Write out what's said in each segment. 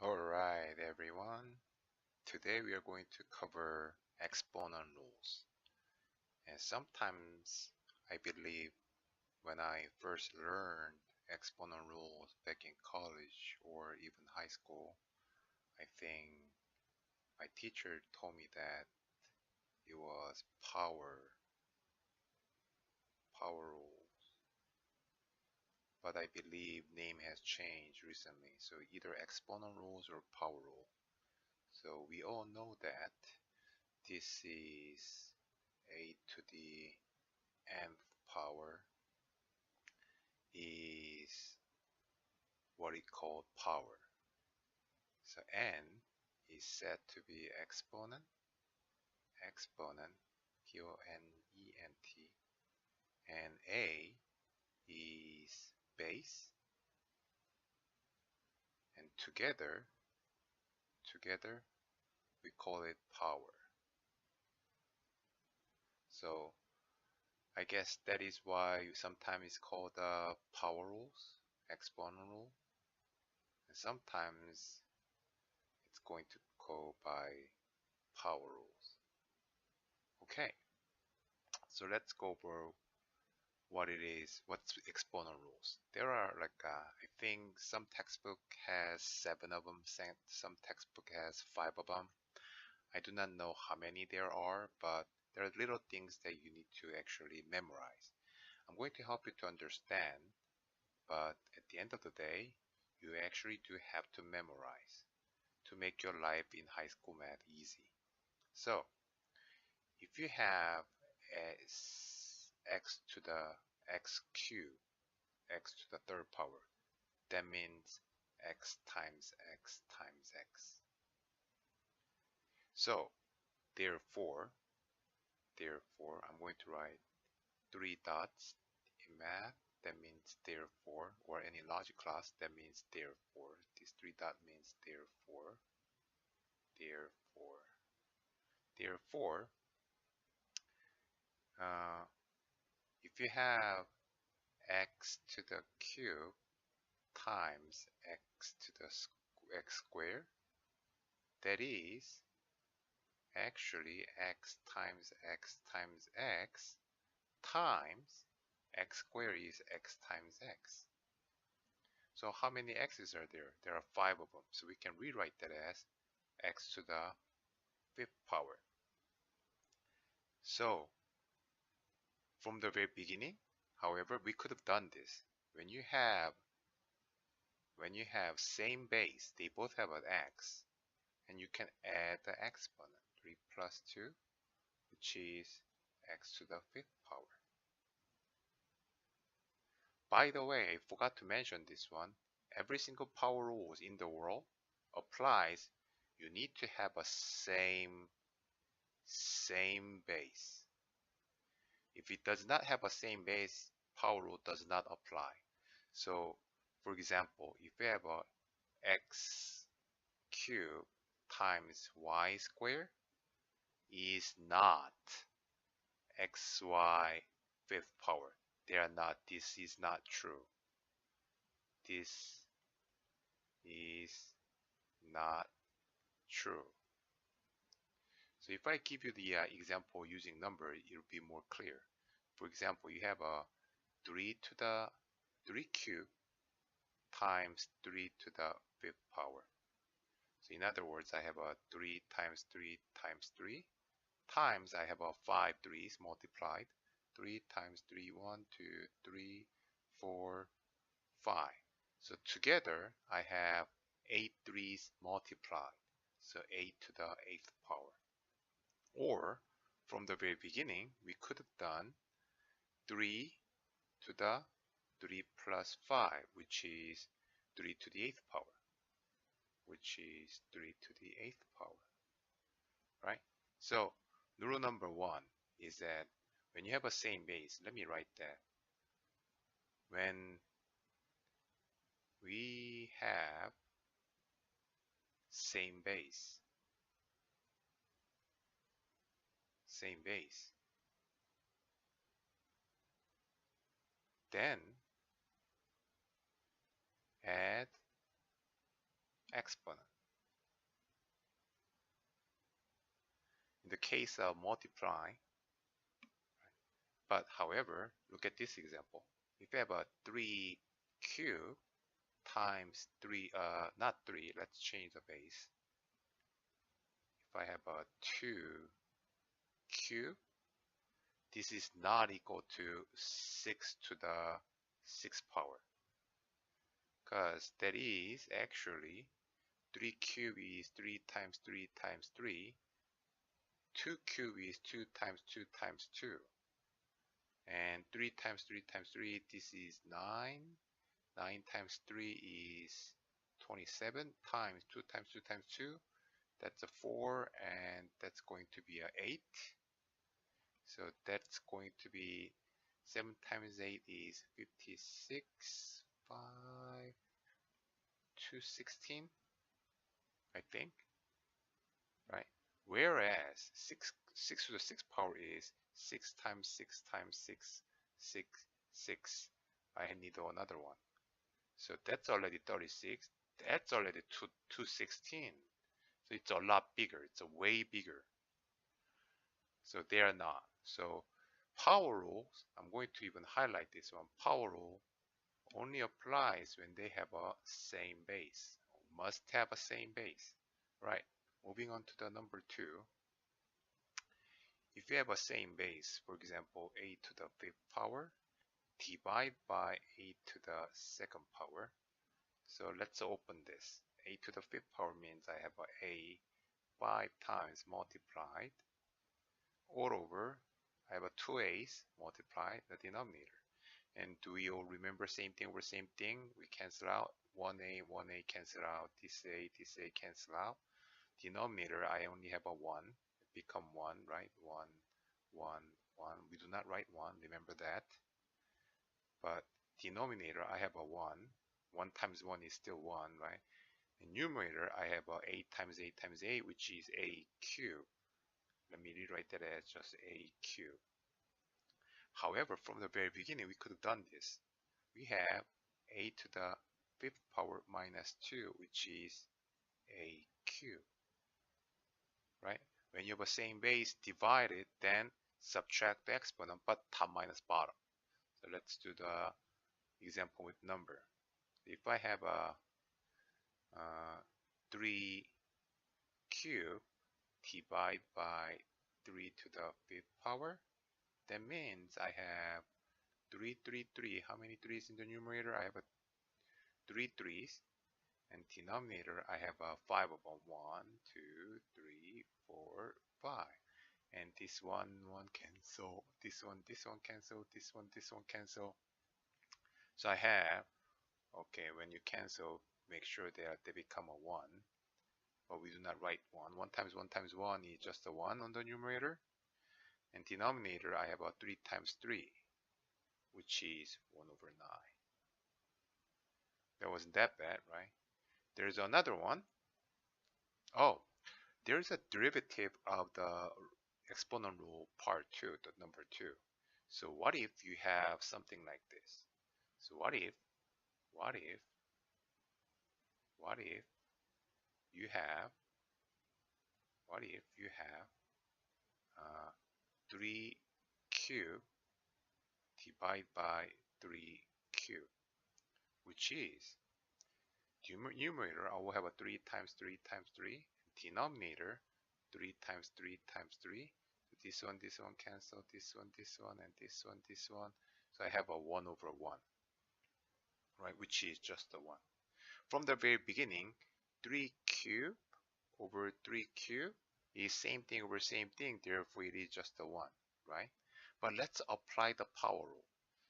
Alright, everyone. Today we are going to cover exponent rules. And sometimes I believe when I first learned exponent rules back in college or even high school, I think my teacher told me that it was power rules. But I believe name has changed recently, so either exponent rules or power rule. So we all know that this is a to the nth power is what it called power. So n is said to be exponent, P-O-N-E-N-T, and a is base, and together we call it power. So I guess that is why sometimes it's called power rules, exponent rule, and sometimes it's going to go by power rules. Okay, so let's go over what it is, what's exponent rules. There are I think some textbook has 7 of them, some textbook has 5 of them. I do not know how many there are, but there are little things that you need to actually memorize. I'm going to help you to understand, but at the end of the day, you actually do have to memorize to make your life in high school math easy. So, if you have x to the x cube, x to the third power, that means x times x times x. So, therefore, I'm going to write 3 dots in math. That means therefore, or any logic class, that means therefore. This 3 dot means therefore. Therefore, uh, if you have x to the cube times x to the x squared, that is actually x times x times x times x squared is x times x. So how many x's are there? There are 5 of them. So we can rewrite that as x to the 5th power. So from the very beginning, however, we could have done this. When you have same base, they both have an x, and you can add the exponent, 3 plus 2, which is x to the 5th power. By the way, I forgot to mention this one. Every single power rules in the world applies. You need to have a same base. If it does not have a same base, power rule does not apply. So, for example, if we have a x cubed times y squared is not xy 5th power. They are not. This is not true. This is not true. So if I give you the example using number, it'll be more clear. For example, you have a 3 to the 3 cube times 3 to the 5th power. So in other words, I have a 3 times 3 times 3 times I have a 5 threes multiplied. 3 times 3, 1, 2, 3, 4, 5. So together I have 8 threes multiplied. So 8 to the 8th power. Or from the very beginning, we could have done 3 to the 3 plus 5, which is 3 to the 8th power, which is 3 to the 8th power, right? So rule number 1 is that when you have a same base, let me write that. When we have same base, then add exponent. In the case of multiply, but however, look at this example. If you have a 3 cube times 3, not 3, let's change the base. If I have a 2 cube, this is not equal to 6 to the 6th power. Because that is actually 3 cube is 3 times 3 times 3. 2 cube is 2 times 2 times 2. And 3 times 3 times 3, this is 9. 9 times 3 is 27 times 2 times 2 times 2. That's a 4, and that's going to be a 8. So that's going to be 7 times 8 is 56. 5 to 16, I think, right? Whereas 6 to the 6th power is 6 times 6 times 6, 6, 6. I need another one. So that's already 36. That's already 216. So it's a lot bigger. It's a way bigger. So they are not. So power rules, I'm going to even highlight this one. Power rule only applies when they have a same base. Must have a same base. Right. Moving on to the number 2. If you have a same base, for example, a to the 5th power, divide by a to the 2nd power. So let's open this. A to the 5th power means I have a 5 times multiplied all over. I have a 2a's multiplied the denominator. And do we all remember same thing over same thing? We cancel out 1a, 1a cancel out, this a cancel out. Denominator, I only have a 1. It become 1, right? 1, 1, 1. We do not write 1, remember that. But denominator, I have a 1. 1 times 1 is still 1, right? In numerator, I have a 8 times 8 times 8, which is a cube. Let me rewrite that as just a cube. However, from the very beginning, we could have done this. We have a to the 5th power minus 2, which is a cube, right? When you have a same base, divide it, then subtract the exponent, but top minus bottom. So let's do the example with number. If I have a 3 cube divide by 3 to the 5th power, that means I have 3, 3, 3. How many 3's in the numerator? I have a 3 3's. And denominator, I have a 5 of them. 1, 2, 3, 4, 5. And this one cancel. This one cancel. This one cancel. So I have, okay, when you cancel, make sure that they become a 1. But we do not write 1. 1 times 1 times 1 is just a 1 on the numerator. And denominator, I have a 3 times 3, which is 1 over 9. That wasn't that bad, right? There's another one. Oh, there's a derivative of the exponent rule part 2, the number 2. So what if you have something like this? So what if you have 3 cube divided by 3 cube, which is numerator, I will have a 3 times 3 times 3. Denominator, 3 times 3 times 3. So this one cancel, this one, and this one. So I have a 1 over 1, right? Which is just a 1. From the very beginning, 3 cube over 3 cube is same thing over same thing. Therefore, it is just a 1, right? But let's apply the power rule.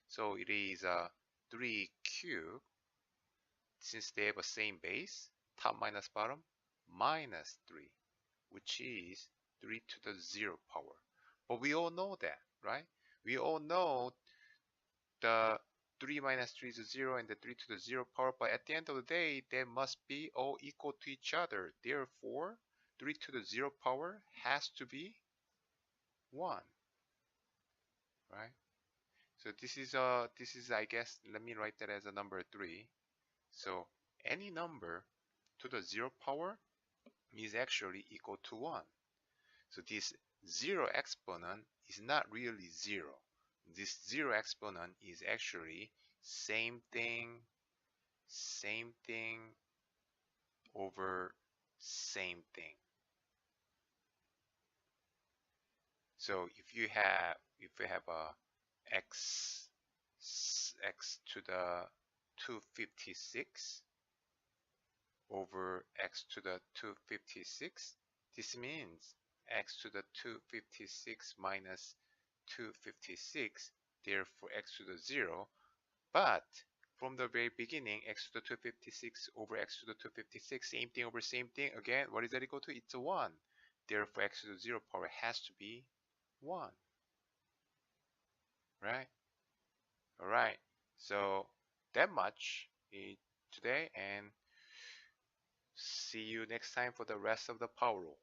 So it is a 3 cube. Since they have a same base, top minus bottom, minus 3, which is 3 to the 0 power. But we all know that, right? We all know the 3 minus 3 is 0 and the 3 to the 0 power, but at the end of the day, they must be all equal to each other. Therefore, 3 to the 0 power has to be 1, right? So this is I guess, let me write that as a number 3. So any number to the 0 power is actually equal to 1. So this 0 exponent is not really 0. This 0 exponent is actually same thing over same thing. So if you have a x to the 256 over x to the 256, this means x to the 256 minus 256, therefore x to the 0. But from the very beginning, x to the 256 over x to the 256, same thing over same thing. Again, what is that equal to? It's a 1. Therefore, x to the 0 power has to be 1. Right? Alright. So, that much today, and see you next time for the rest of the power rule.